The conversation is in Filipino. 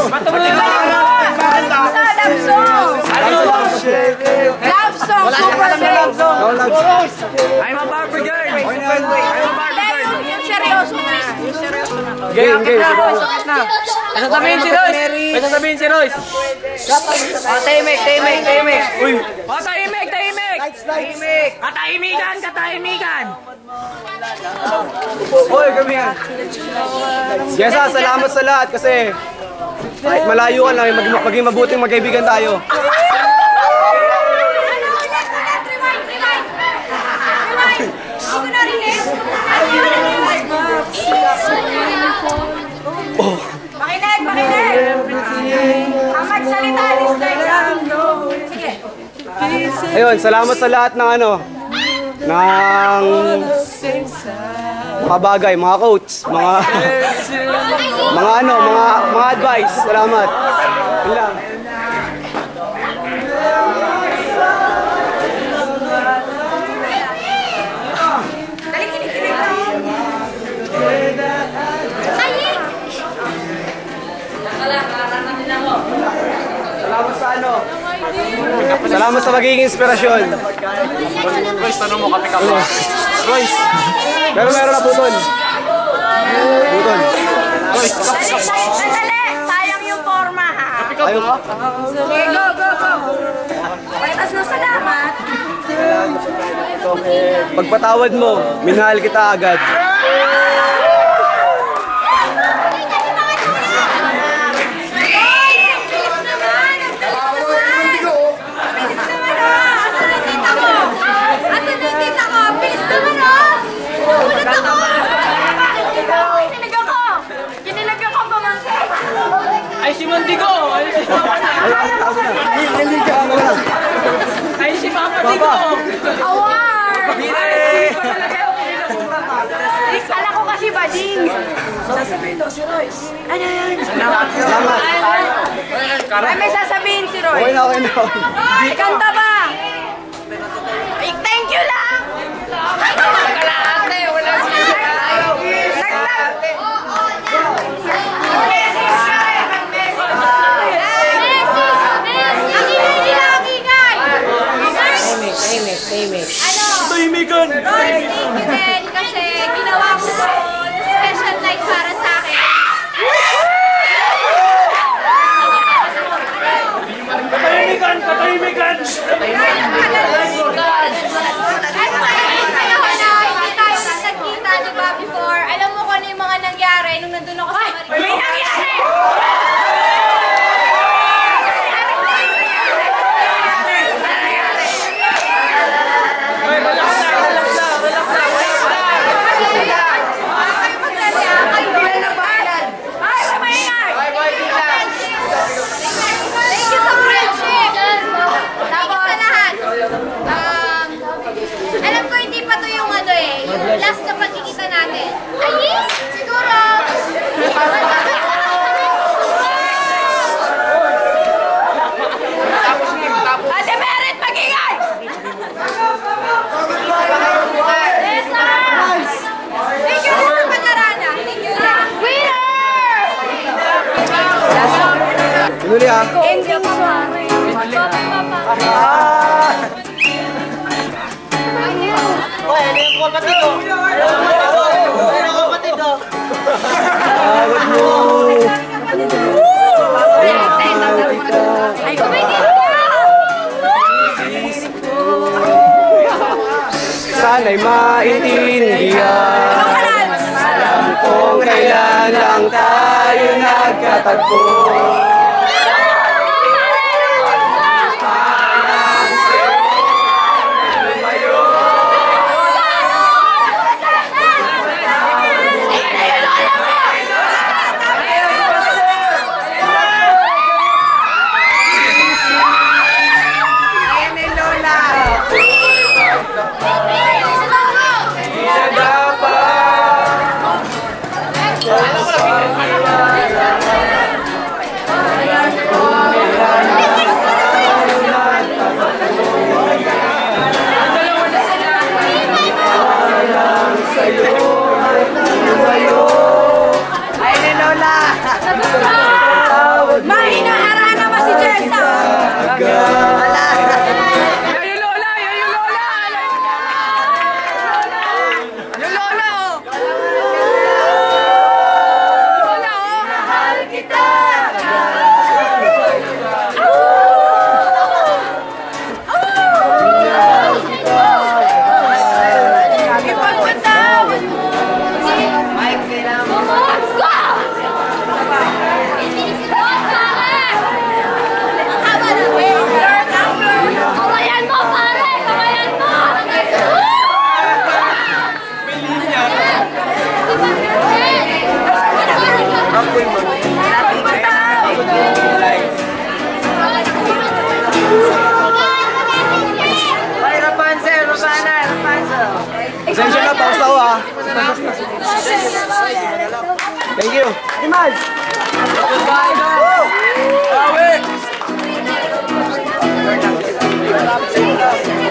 Patuloy ba na? Love song! Love song! Super bass! I'm a barber girl! Yung seryoso na. Yung seryoso na. Game! May sasabihin si Royce! May sasabihin si Royce! Tahimik! Uy! Tahimik! Katahimikan! Hoy, kami yan. Yes, salamat sa lahat kasi kahit malayo ka lang, maging mabuting magkaibigan tayo. Makinig! Ang magsalita, dislike lang. Sige. Ayun, salamat sa lahat ng mga bagay, mga quotes, mga advice. Salamat. Yun lang. Salamat sa magiging inspirasyon. Royce, tanong mo kape ka ba? Royce! Pero meron na putol. Royce, Sandali! Sayang yung forma, ha? kape ka ba? Okay, go! Pagkas na salamat. Pagpatawad mo, minahal kita agad. Ay, si Mandigo! Ay, si Papa Digo! Award! Kala ko kasi bading. Sasabihin daw si Royce. Ano yan? Ay, may sasabihin si Royce. Okay na. Kanta ba? Ay, thank you lang! Kalahati! Wala siya! Tahimikan! Royce, thank you din kasi ginawa mo special night para sa akin. Katahimikan! Ano kayo yung panahon na hindi tayo nagkita, di ba, before? Alam mo kung ano yung mga nangyari nung nandun ako sa Marikina? May nangyari! Last na pagkikita natin. Ay, siguro! Ate Merit, mag-ingay! Thank you sa pag-arana. Thank you lang. Winner! Sinuli ha? Angel Suarez. Kapatid ko! Ay, kumigil ka! Sana'y maintindihan kung kailan lang tayo nagkatagpo. Thank you. Iman! Goodbye, guys! Bawi!